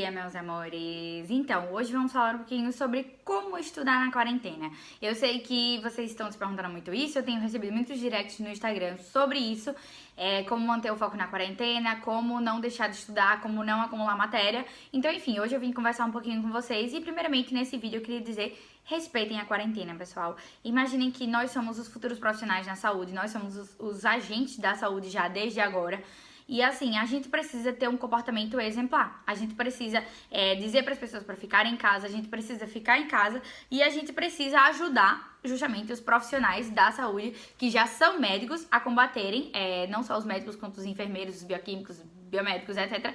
dia, meus amores! Então, hoje vamos falar um pouquinho sobre como estudar na quarentena. Eu sei que vocês estão se perguntando muito isso, eu tenho recebido muitos directs no Instagram sobre isso, como manter o foco na quarentena, como não deixar de estudar, como não acumular matéria. Então, enfim, hoje eu vim conversar um pouquinho com vocês e, primeiramente, nesse vídeo eu queria dizer: respeitem a quarentena, pessoal. Imaginem que nós somos os futuros profissionais na saúde, nós somos os agentes da saúde já desde agora. E assim, a gente precisa ter um comportamento exemplar. A gente precisa dizer para as pessoas para ficarem em casa, a gente precisa ficar em casa e a gente precisa ajudar justamente os profissionais da saúde que já são médicos a combaterem, não só os médicos quanto os enfermeiros, os bioquímicos, biomédicos, etc.,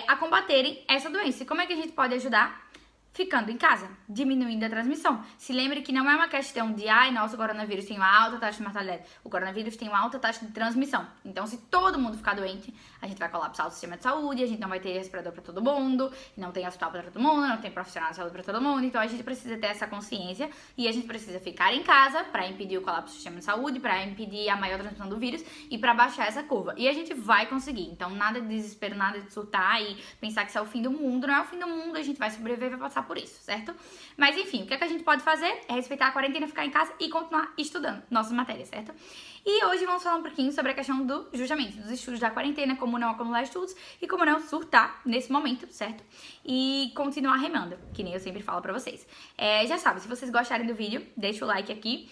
a combaterem essa doença. E como é que a gente pode ajudar? Ficando em casa, diminuindo a transmissão. Se lembre que não é uma questão de, nossa, o coronavírus tem uma alta taxa de mortalidade. O coronavírus tem uma alta taxa de transmissão. Então, se todo mundo ficar doente, a gente vai colapsar o sistema de saúde, a gente não vai ter respirador para todo mundo, não tem hospital para todo mundo, não tem profissional de saúde para todo mundo. Então, a gente precisa ter essa consciência e a gente precisa ficar em casa para impedir o colapso do sistema de saúde, para impedir a maior transmissão do vírus e para baixar essa curva. E a gente vai conseguir. Então, nada de desespero, nada de surtar e pensar que isso é o fim do mundo. Não é o fim do mundo, a gente vai sobreviver e vai passar por isso, certo? Mas enfim, o que a gente pode fazer é respeitar a quarentena, ficar em casa e continuar estudando nossas matérias, certo? E hoje vamos falar um pouquinho sobre a questão justamente dos estudos da quarentena, como não acumular estudos e como não surtar nesse momento, certo? E continuar remando, que nem eu sempre falo pra vocês. Já sabe, se vocês gostarem do vídeo, deixa o like aqui,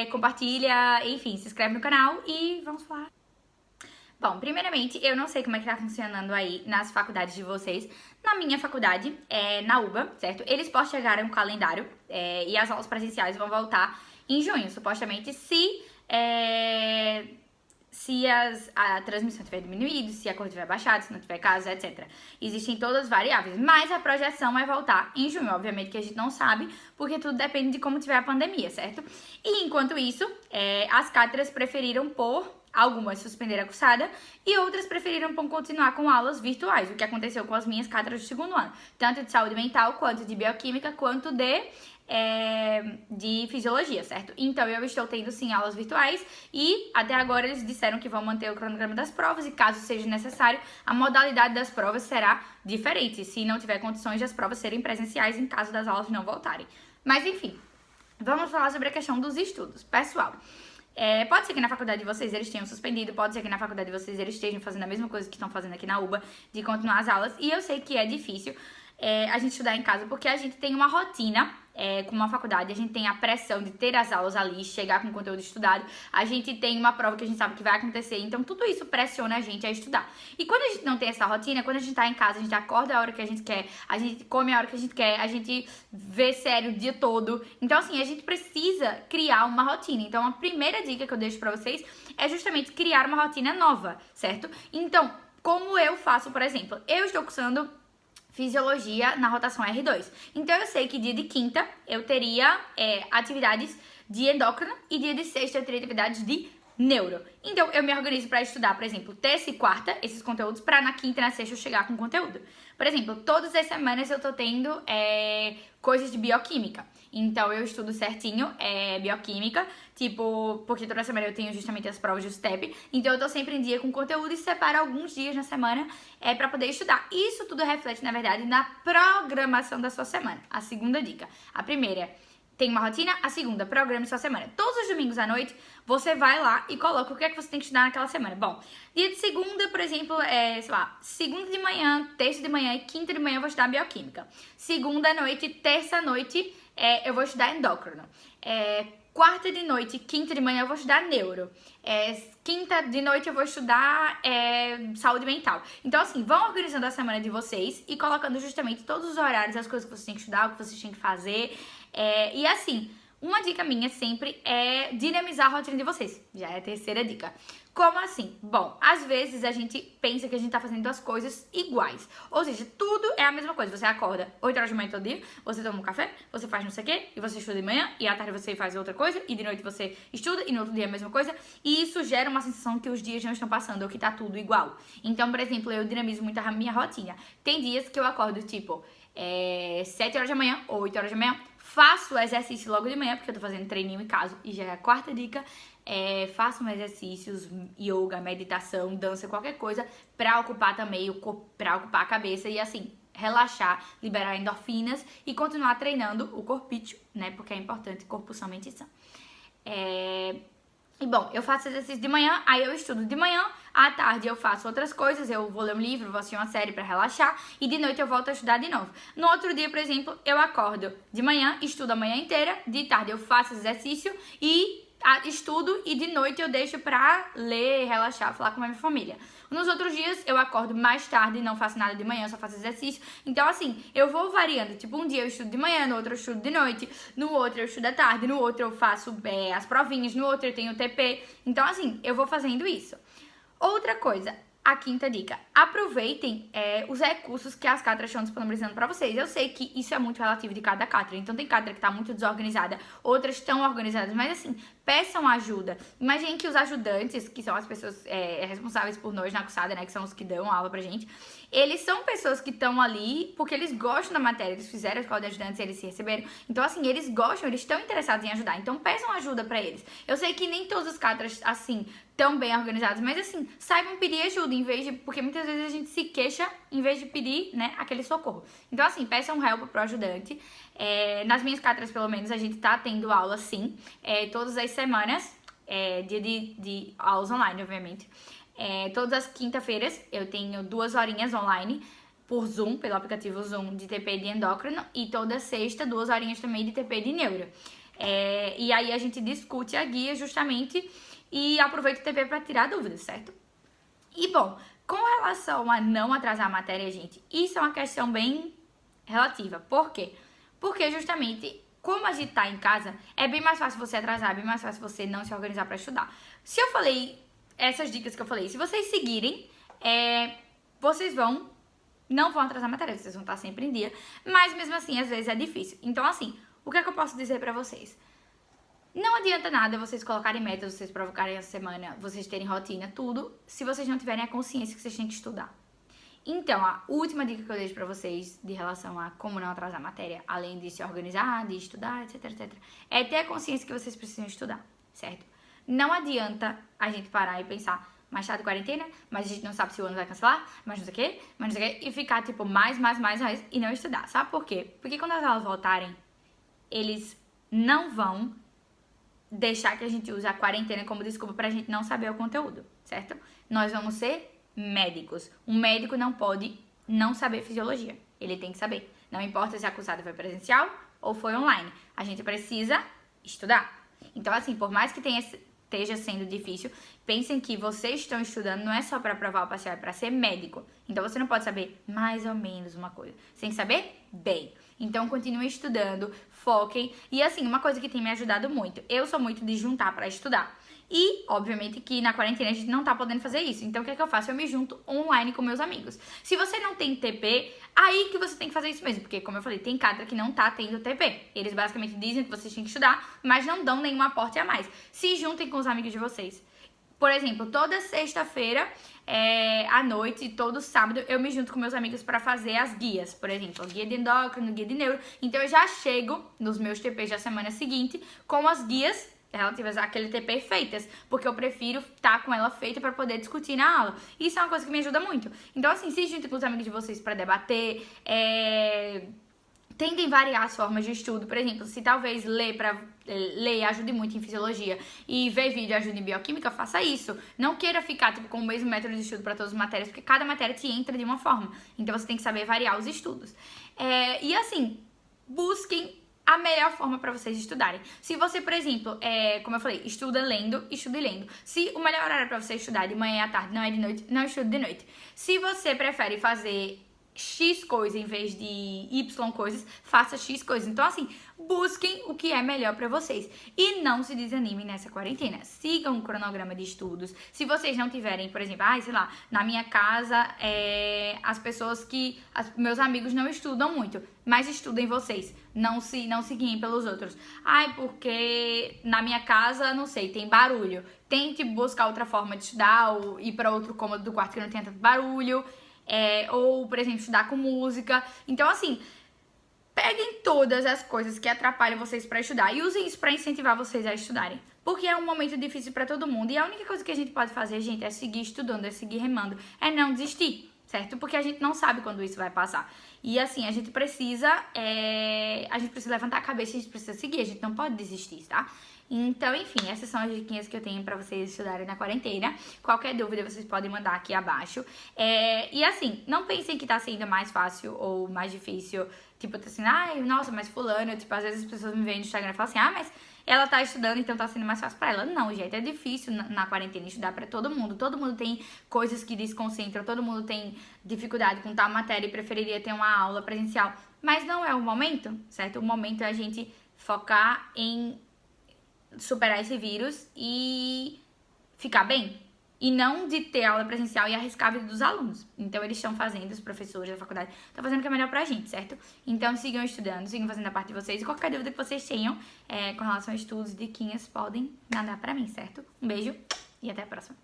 compartilha, enfim, se inscreve no canal e vamos falar. Bom, primeiramente, eu não sei como é que tá funcionando aí nas faculdades de vocês. Na minha faculdade, na UBA, certo? Eles postergaram o calendário e as aulas presenciais vão voltar em junho, supostamente, se a transmissão tiver diminuído, se a curva tiver baixado, se não tiver casos, etc. Existem todas as variáveis, mas a projeção é voltar em junho. Obviamente que a gente não sabe, porque tudo depende de como tiver a pandemia, certo? E enquanto isso, as cátedras preferiram algumas suspenderam a cursada e outras preferiram continuar com aulas virtuais, o que aconteceu com as minhas cátedras do segundo ano, tanto de saúde mental, quanto de bioquímica, quanto de fisiologia, certo? Então eu estou tendo sim aulas virtuais e até agora eles disseram que vão manter o cronograma das provas e caso seja necessário, a modalidade das provas será diferente, se não tiver condições de as provas serem presenciais em caso das aulas não voltarem. Mas enfim, vamos falar sobre a questão dos estudos. Pessoal, pode ser que na faculdade de vocês eles tenham suspendido, pode ser que na faculdade de vocês eles estejam fazendo a mesma coisa que estão fazendo aqui na UBA, de continuar as aulas, e eu sei que é difícil a gente estudar em casa, porque a gente tem uma rotina com uma faculdade, a gente tem a pressão de ter as aulas ali, chegar com conteúdo estudado, a gente tem uma prova que a gente sabe que vai acontecer, então tudo isso pressiona a gente a estudar. E quando a gente não tem essa rotina, quando a gente tá em casa, a gente acorda a hora que a gente quer, a gente come a hora que a gente quer, a gente vê série o dia todo, então assim, a gente precisa criar uma rotina. Então a primeira dica que eu deixo pra vocês é justamente criar uma rotina nova, certo? Então, como eu faço, por exemplo, eu estou cursando fisiologia na rotação R2. Então eu sei que dia de quinta eu teria atividades de endócrino e dia de sexta eu teria atividades de neuro. Então eu me organizo para estudar, por exemplo, terça e quarta, esses conteúdos, para na quinta e na sexta eu chegar com conteúdo. Por exemplo, todas as semanas eu tô tendo coisas de bioquímica. Então eu estudo certinho bioquímica, porque toda semana eu tenho justamente as provas de STEP. Então eu tô sempre em dia com conteúdo e separo alguns dias na semana para poder estudar. Isso tudo reflete, na verdade, na programação da sua semana. A segunda dica. A primeira tem uma rotina, a segunda, programa sua semana. Todos os domingos à noite, você vai lá e coloca o que é que você tem que estudar naquela semana. Bom, dia de segunda, por exemplo, segunda de manhã, terça de manhã e quinta de manhã eu vou estudar bioquímica. Segunda à noite, terça à noite, eu vou estudar endócrino. Quarta de noite, quinta de manhã eu vou estudar neuro. Quinta de noite eu vou estudar saúde mental. Então assim, vão organizando a semana de vocês e colocando justamente todos os horários, as coisas que vocês têm que estudar, o que vocês têm que fazer. E assim, uma dica minha sempre é dinamizar a rotina de vocês. Já é a terceira dica. Como assim? Bom, às vezes a gente pensa que a gente tá fazendo as coisas iguais. Ou seja, tudo é a mesma coisa. Você acorda 8 horas da manhã todo dia, você toma um café, você faz não sei o quê, e você estuda de manhã, e à tarde você faz outra coisa, e de noite você estuda, e no outro dia a mesma coisa. E isso gera uma sensação que os dias não estão passando, ou que tá tudo igual. Então, por exemplo, eu dinamizo muito a minha rotina. Tem dias que eu acordo, 7 horas da manhã, ou 8 horas da manhã, faço o exercício logo de manhã, porque eu tô fazendo treininho em casa, e já é a quarta dica. Façam exercícios, yoga, meditação, dança, qualquer coisa, pra ocupar também o corpo, pra ocupar a cabeça. E assim, relaxar, liberar endorfinas e continuar treinando o corpício, né? Porque é importante, corpo, são, mente sã. E bom, eu faço exercício de manhã, aí eu estudo de manhã, à tarde eu faço outras coisas, eu vou ler um livro, vou assistir uma série pra relaxar e de noite eu volto a estudar de novo. No outro dia, por exemplo, eu acordo de manhã, estudo a manhã inteira, de tarde eu faço exercício e estudo e de noite eu deixo pra ler, relaxar, falar com a minha família. Nos outros dias eu acordo mais tarde, não faço nada de manhã, só faço exercício. Então assim, eu vou variando. Tipo, um dia eu estudo de manhã, no outro eu estudo de noite, no outro eu estudo à tarde, no outro eu faço as provinhas, no outro eu tenho TP. Então assim, eu vou fazendo isso. Outra coisa, a quinta dica, aproveitem os recursos que as cátedras estão disponibilizando para vocês. Eu sei que isso é muito relativo de cada cátedra, então tem cátedra que está muito desorganizada, outras estão organizadas, mas assim, peçam ajuda. Imaginem que os ajudantes, que são as pessoas responsáveis por nós na cursada, né, que são os que dão aula pra gente, eles são pessoas que estão ali porque eles gostam da matéria, eles fizeram a escola de ajudantes, eles se receberam. Então, assim, eles gostam, eles estão interessados em ajudar. Então, peçam ajuda pra eles. Eu sei que nem todas as cátedras, assim, tão bem organizadas, mas, assim, saibam pedir ajuda em vez de... Porque muitas vezes a gente se queixa em vez de pedir, né, aquele socorro. Então, assim, peçam help pro ajudante. Nas minhas cátedras, pelo menos, a gente tá tendo aula, sim, todas as semanas, dia de aulas online, obviamente. Todas as quinta-feiras eu tenho 2 horinhas online por Zoom, pelo aplicativo Zoom de TP de endócrino, e toda sexta 2 horinhas também de TP de neuro. E aí a gente discute a guia justamente e aproveita o TP para tirar dúvidas, certo? E bom, com relação a não atrasar a matéria, gente, isso é uma questão bem relativa. Por quê? Porque justamente, como a gente tá em casa, é bem mais fácil você atrasar, é bem mais fácil você não se organizar para estudar. Se eu falei essas dicas que eu falei, se vocês seguirem, vocês não vão atrasar a matéria, vocês vão estar sempre em dia, mas mesmo assim, às vezes é difícil. Então, assim, o que é que eu posso dizer pra vocês? Não adianta nada vocês colocarem metas, vocês provocarem a semana, vocês terem rotina, tudo, se vocês não tiverem a consciência que vocês têm que estudar. Então, a última dica que eu deixo pra vocês de relação a como não atrasar a matéria, além de se organizar, de estudar, etc, etc, é ter a consciência que vocês precisam estudar, certo? Não adianta a gente parar e pensar, mais tarde quarentena, mas a gente não sabe se o ano vai cancelar, mas não sei o quê, e ficar, tipo, mais, e não estudar. Sabe por quê? Porque quando as aulas voltarem, eles não vão deixar que a gente use a quarentena como desculpa pra gente não saber o conteúdo, certo? Nós vamos ser médicos. Um médico não pode não saber fisiologia. Ele tem que saber. Não importa se a cursada foi presencial ou foi online. A gente precisa estudar. Então, assim, por mais que esteja sendo difícil, pensem que vocês estão estudando não é só para provar o parcial, é para ser médico. Então você não pode saber mais ou menos uma coisa. Você tem que saber bem. Então continuem estudando, foquem. E assim, uma coisa que tem me ajudado muito, eu sou muito de juntar para estudar. E, obviamente, que na quarentena a gente não tá podendo fazer isso. Então, o que é que eu faço? Eu me junto online com meus amigos. Se você não tem TP, aí que você tem que fazer isso mesmo. Porque, como eu falei, tem cátedra que não tá tendo TP. Eles basicamente dizem que vocês têm que estudar, mas não dão nenhum aporte a mais. Se juntem com os amigos de vocês. Por exemplo, toda sexta-feira à noite, todo sábado, eu me junto com meus amigos para fazer as guias. Por exemplo, guia de endócrino, guia de neuro. Então, eu já chego nos meus TPs da semana seguinte com as guias relativas àquele TP feitas, porque eu prefiro estar com ela feita para poder discutir na aula. Isso é uma coisa que me ajuda muito. Então, assim, se juntem com os amigos de vocês para debater, tentem variar as formas de estudo. Por exemplo, se talvez ler ajude muito em fisiologia e ver vídeo ajude em bioquímica, faça isso. Não queira ficar com o mesmo método de estudo para todas as matérias, porque cada matéria te entra de uma forma. Então, você tem que saber variar os estudos. E assim, busquem a melhor forma para vocês estudarem. Se você, por exemplo, como eu falei, estuda lendo, estude lendo. Se o melhor horário para você estudar de manhã à tarde, não é de noite, não estude de noite. Se você prefere fazer X coisa em vez de Y coisas, faça X coisas. Então, assim, busquem o que é melhor pra vocês. E não se desanimem nessa quarentena. Sigam um cronograma de estudos. Se vocês não tiverem, por exemplo, sei lá, na minha casa, meus amigos não estudam muito, mas estudem vocês. Não se guiem pelos outros. Porque na minha casa, não sei, tem barulho. Tente buscar outra forma de estudar ou ir pra outro cômodo do quarto que não tenha tanto barulho. Ou, por exemplo, estudar com música. Então, assim, peguem todas as coisas que atrapalham vocês pra estudar e usem isso pra incentivar vocês a estudarem. Porque é um momento difícil pra todo mundo. E a única coisa que a gente pode fazer, gente, é seguir estudando, é seguir remando, é não desistir, certo? Porque a gente não sabe quando isso vai passar. E assim, a gente precisa levantar a cabeça, a gente precisa seguir, a gente não pode desistir, tá? Então, enfim, essas são as diquinhas que eu tenho pra vocês estudarem na quarentena. Qualquer dúvida, vocês podem mandar aqui abaixo. E assim, não pensem que tá sendo mais fácil ou mais difícil. Tipo, assim, ai, nossa, mas fulano, tipo, às vezes as pessoas me veem no Instagram e falam assim, ah, mas ela tá estudando, então tá sendo mais fácil pra ela. Não, gente, é difícil na quarentena estudar pra todo mundo. Todo mundo tem coisas que desconcentram, todo mundo tem dificuldade com tal matéria e preferiria ter uma aula presencial. Mas não é o momento, certo? O momento é a gente focar em superar esse vírus e ficar bem. E não de ter aula presencial e arriscar a vida dos alunos. Então, eles estão fazendo, os professores da faculdade, estão fazendo o que é melhor pra gente, certo? Então, sigam estudando, sigam fazendo a parte de vocês. E qualquer dúvida que vocês tenham com relação a estudos e diquinhas, podem mandar pra mim, certo? Um beijo e até a próxima.